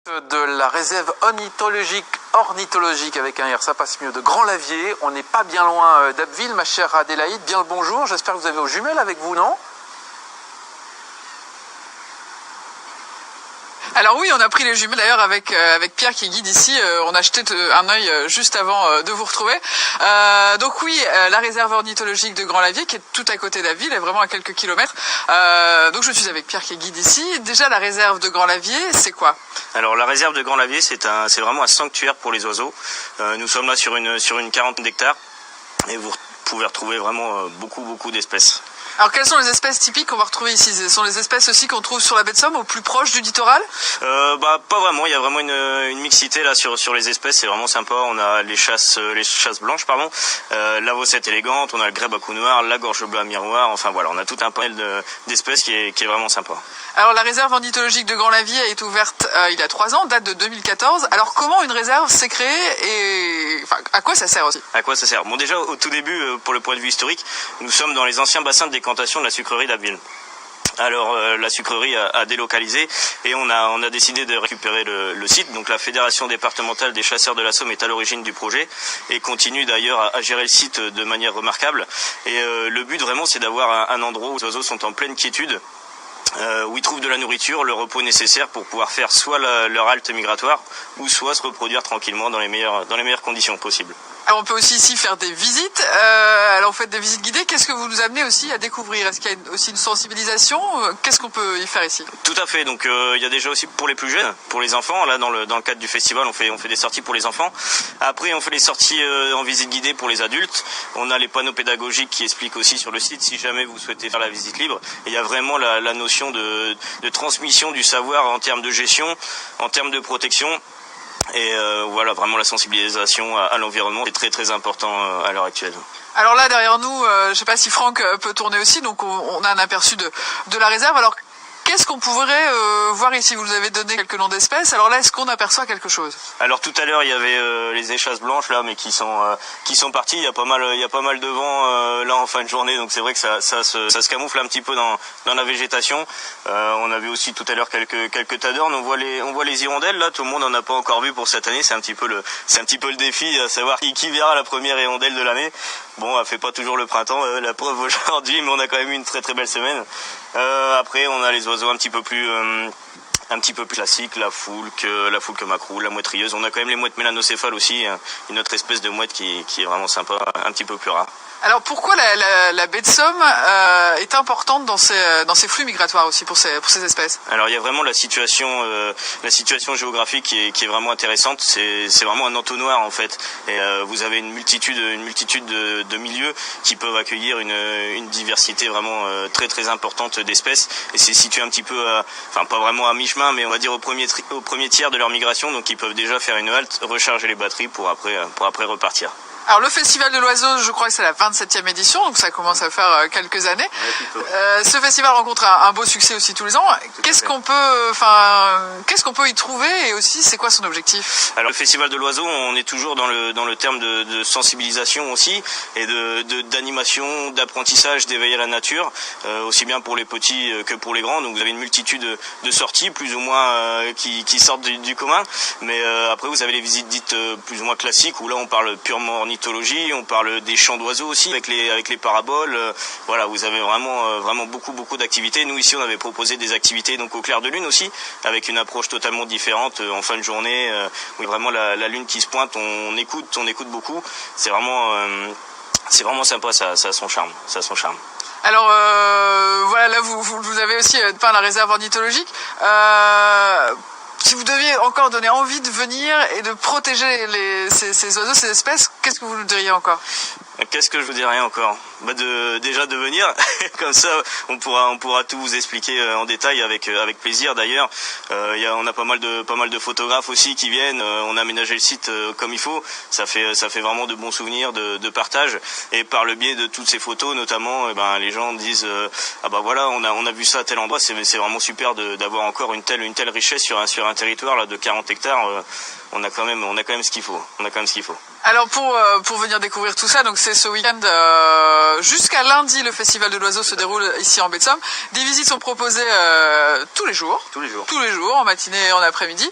De la réserve ornithologique avec un R, ça passe mieux, de Grand-Lavier. On n'est pas bien loin d'Abbeville, ma chère Adélaïde. Bien le bonjour, j'espère que vous avez vos jumelles avec vous, non? Alors oui, on a pris les jumelles d'ailleurs avec Pierre qui est guide ici. On a jeté un œil juste avant de vous retrouver. Donc oui, la réserve ornithologique de Grand-Lavier qui est tout à côté d'Abbeville, est vraiment à quelques kilomètres. Donc je suis avec Pierre qui est guide ici. Déjà la réserve de Grand-Lavier, c'est quoi? Alors la réserve de Grand-Lavier, c'est vraiment un sanctuaire pour les oiseaux. Nous sommes là sur une quarantaine d'hectares et vous pouvez retrouver vraiment beaucoup d'espèces. Alors quelles sont les espèces typiques qu'on va retrouver ici? Ce sont les espèces aussi qu'on trouve sur la baie de Somme, au plus proche du littoral? Pas vraiment, il y a vraiment une mixité là sur les espèces, c'est vraiment sympa. On a les chasses blanches, la Vaucette élégante, on a le grèbe à cou noir, la gorge bleue à miroir, enfin voilà, on a tout un panel d'espèces qui est vraiment sympa. Alors la réserve ornithologique de Grand-Lavier a été ouverte il y a 3 ans, date de 2014. Alors comment une réserve s'est créée et à quoi ça sert aussi? À quoi ça sert? Bon, déjà au tout début, pour le point de vue historique, nous sommes dans les anciens bassins de décantation de la sucrerie d'Abbeville. Alors la sucrerie a délocalisé et on a décidé de récupérer le site. Donc la fédération départementale des chasseurs de la Somme est à l'origine du projet et continue d'ailleurs à gérer le site de manière remarquable. Et le but vraiment, c'est d'avoir un endroit où les oiseaux sont en pleine quiétude, où ils trouvent de la nourriture, le repos nécessaire pour pouvoir faire soit leur halte migratoire ou soit se reproduire tranquillement dans les meilleures conditions possibles. Alors on peut aussi ici faire des visites. Alors vous faites des visites guidées. Qu'est-ce que vous nous amenez aussi à découvrir? Est-ce qu'il y a aussi une sensibilisation? Qu'est-ce qu'on peut y faire ici? Tout à fait. Donc il y a déjà aussi pour les plus jeunes, pour les enfants. Là dans le cadre du festival, on fait des sorties pour les enfants. Après on fait les sorties en visite guidée pour les adultes. On a les panneaux pédagogiques qui expliquent aussi sur le site si jamais vous souhaitez faire la visite libre. Et il y a vraiment la notion de transmission du savoir en termes de gestion, en termes de protection. Et voilà, vraiment la sensibilisation à l'environnement est très important à l'heure actuelle. Alors là derrière nous, je ne sais pas si Franck peut tourner aussi, donc on a un aperçu de la réserve. Alors qu'est-ce qu'on pourrait voir ici? Vous nous avez donné quelques noms d'espèces. Alors là, est-ce qu'on aperçoit quelque chose? Alors tout à l'heure, il y avait les échasses blanches là, mais qui sont parties. Il y a pas mal de vent là en fin de journée, donc c'est vrai que ça se camoufle un petit peu dans la végétation. On avait aussi tout à l'heure quelques tadornes. On voit les hirondelles là. Tout le monde n'en a pas encore vu pour cette année. C'est un petit peu le défi, à savoir qui verra la première hirondelle de l'année. Bon, elle fait pas toujours le printemps, la preuve aujourd'hui, mais on a quand même eu une très belle semaine. Après, on a les oiseaux un petit peu plus classiques, la foulque macrou, la mouette rieuse. On a quand même les mouettes mélanocéphales aussi, une autre espèce de mouette qui est vraiment sympa, un petit peu plus rare. Alors pourquoi la baie de Somme est importante dans ces flux migratoires aussi pour ces espèces? Alors il y a vraiment la situation géographique qui est vraiment intéressante. C'est vraiment un entonnoir en fait. Et vous avez une multitude de milieux qui peuvent accueillir une diversité vraiment très importante d'espèces. Et c'est situé un petit peu, pas vraiment à mi-chemin, mais on va dire au premier tiers de leur migration. Donc ils peuvent déjà faire une halte, recharger les batteries pour après repartir. Alors le Festival de l'Oiseau, je crois que c'est la 27e édition, donc ça commence à faire quelques années. Ce festival rencontre un beau succès aussi tous les ans. Qu'est-ce qu'on peut y trouver et aussi c'est quoi son objectif? Alors le Festival de l'Oiseau, on est toujours dans le terme de sensibilisation aussi et d'animation, d'apprentissage, d'éveil à la nature, aussi bien pour les petits que pour les grands. Donc vous avez une multitude de sorties plus ou moins qui sortent du commun. Mais après vous avez les visites dites plus ou moins classiques où là on parle purement ornithologie, on parle des chants d'oiseaux aussi avec les paraboles. Voilà, vous avez vraiment beaucoup d'activités. Nous ici on avait proposé des activités donc au clair de lune aussi, avec une approche totalement différente en fin de journée. Où vraiment la lune qui se pointe, on écoute beaucoup. C'est vraiment sympa, ça a son charme. Alors voilà, là vous avez aussi peint la réserve ornithologique. Si vous deviez encore donner envie de venir et de protéger ces oiseaux, ces espèces, qu'est-ce que vous nous diriez encore? Qu'est-ce que je vous dirais encore? Déjà de venir, comme ça on pourra tout vous expliquer en détail avec plaisir. D'ailleurs, on a pas mal de photographes aussi qui viennent. On a aménagé le site comme il faut. Ça fait vraiment de bons souvenirs de partage. Et par le biais de toutes ces photos, notamment, les gens disent voilà, on a vu ça à tel endroit. C'est vraiment super d'avoir encore une telle richesse sur un territoire là de 40 hectares, on a quand même ce qu'il faut. Alors pour venir découvrir tout ça, donc c'est ce week-end jusqu'à lundi, le festival de l'oiseau se déroule ici en baie de Somme. Des visites sont proposées tous les jours, en matinée et en après-midi.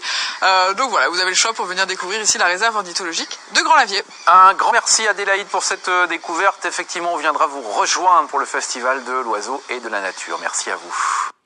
Donc voilà, vous avez le choix pour venir découvrir ici la réserve ornithologique de Grand-Lavier. Un grand merci Adélaïde pour cette découverte. Effectivement, on viendra vous rejoindre pour le festival de l'oiseau et de la nature. Merci à vous.